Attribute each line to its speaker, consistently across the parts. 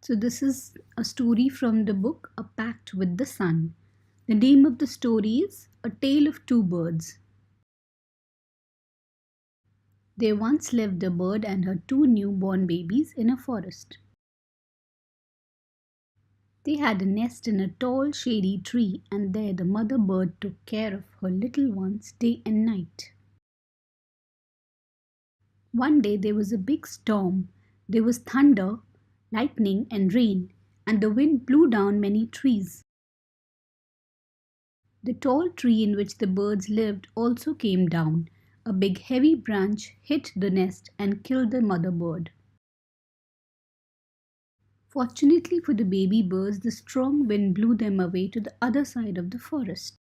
Speaker 1: So, this is a story from the book A Pact with the Sun. The name of the story is A Tale of Two Birds. There once lived a bird and her two newborn babies in a forest. They had a nest in a tall, shady tree, and there the mother bird took care of her little ones day and night. One day there was a big storm. There was thunder, lightning, and rain, and the wind blew down many trees. The tall tree in which the birds lived also came down. A big heavy branch hit the nest and killed the mother bird. Fortunately for the baby birds, the strong wind blew them away to the other side of the forest.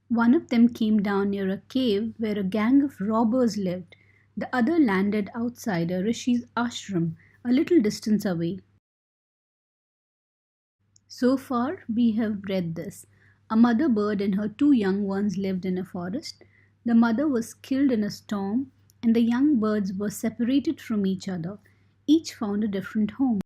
Speaker 1: One of them came down near a cave where a gang of robbers lived. The other landed outside a rishi's ashram, a little distance away. So far, we have read this. A mother bird and her two young ones lived in a forest. The mother was killed in a storm, and the young birds were separated from each other. Each found a different home.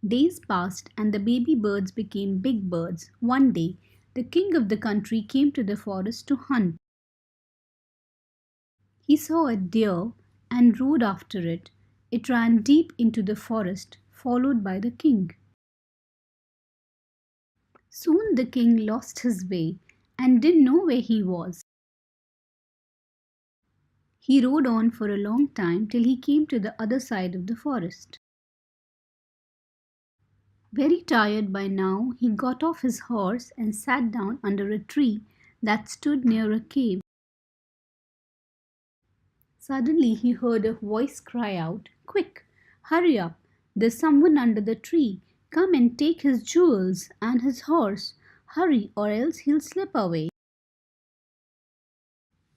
Speaker 1: Days passed, and the baby birds became big birds. One day, the king of the country came to the forest to hunt. He saw a deer and rode after it. It ran deep into the forest, followed by the king. Soon the king lost his way and didn't know where he was. He rode on for a long time till he came to the other side of the forest. Very tired by now, he got off his horse and sat down under a tree that stood near a cave. Suddenly he heard a voice cry out, "Quick, hurry up! There's someone under the tree. Come and take his jewels and his horse. Hurry, or else he'll slip away."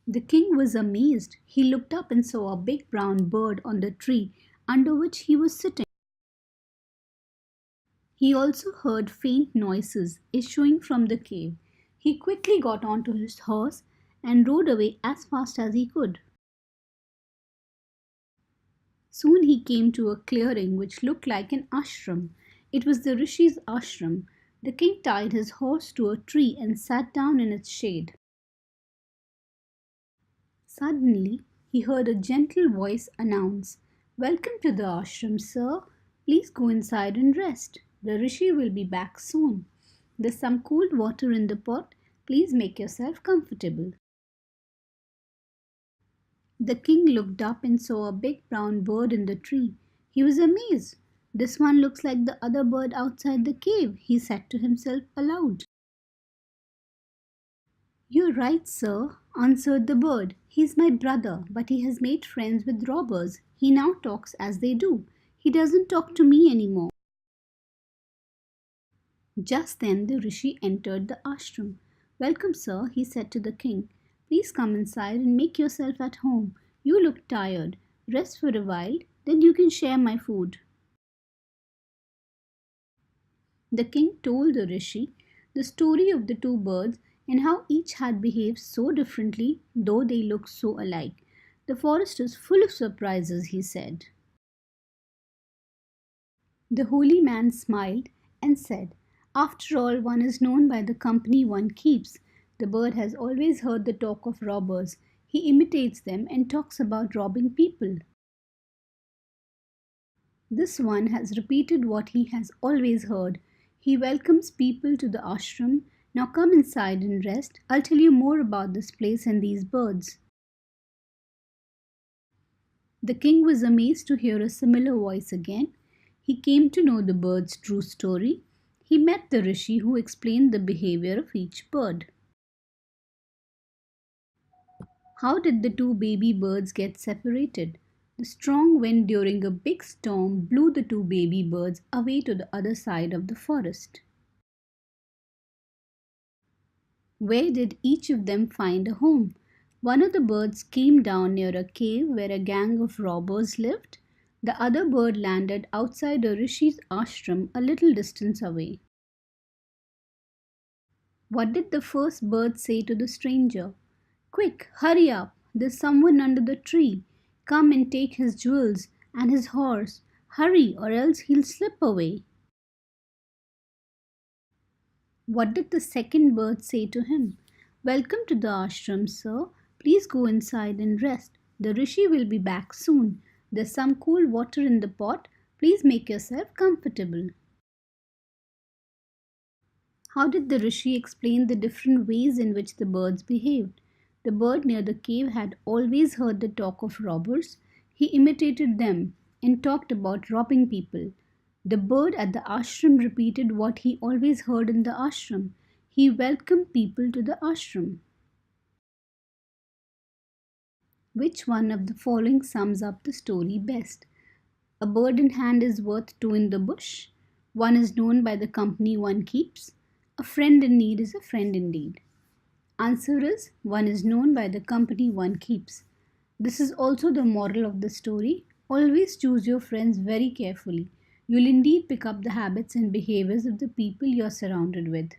Speaker 1: The king was amazed. He looked up and saw a big brown bird on the tree under which he was sitting. He also heard faint noises issuing from the cave. He quickly got onto his horse and rode away as fast as he could. Soon he came to a clearing which looked like an ashram. It was the rishi's ashram. The king tied his horse to a tree and sat down in its shade. Suddenly, he heard a gentle voice announce, "Welcome to the ashram, sir. Please go inside and rest. The rishi will be back soon. There's some cold water in the pot. Please make yourself comfortable." The king looked up and saw a big brown bird in the tree. He was amazed. "This one looks like the other bird outside the cave," he said to himself aloud. "You're right, sir," answered the bird. "He's my brother, but he has made friends with robbers. He now talks as they do. He doesn't talk to me anymore." Just then the rishi entered the ashram. "Welcome, sir," he said to the king. "Please come inside and make yourself at home. You look tired. Rest for a while, then you can share my food." The king told the rishi the story of the two birds and how each had behaved so differently, though they looked so alike. "The forest is full of surprises," he said. The holy man smiled and said, "After all, one is known by the company one keeps. The bird has always heard the talk of robbers. He imitates them and talks about robbing people. This one has repeated what he has always heard. He welcomes people to the ashram. Now come inside and rest. I'll tell you more about this place and these birds." The king was amazed to hear a similar voice again. He came to know the bird's true story. He met the rishi who explained the behavior of each bird. How did the two baby birds get separated? The strong wind during a big storm blew the two baby birds away to the other side of the forest. Where did each of them find a home? One of the birds came down near a cave where a gang of robbers lived. The other bird landed outside a rishi's ashram a little distance away. What did the first bird say to the stranger? "Quick, hurry up! There's someone under the tree. Come and take his jewels And his horse, hurry or else he'll slip away. What did the second bird say to him? Welcome to the ashram, sir. Please go inside and rest. The rishi will be back soon. There's some cool water in the pot. Please make yourself comfortable. How did the rishi explain the different ways in which the birds behaved? The bird near the cave had always heard the talk of robbers. He imitated them and talked about robbing people. The bird at the ashram repeated what he always heard in the ashram. He welcomed people to the ashram. Which one of the following sums up the story best? A bird in hand is worth two in the bush. One is known by the company one keeps. A friend in need is a friend indeed. Answer is one is known by the company one keeps. This is also the moral of the story. Always choose your friends very carefully. You'll indeed pick up the habits and behaviors of the people you're surrounded with.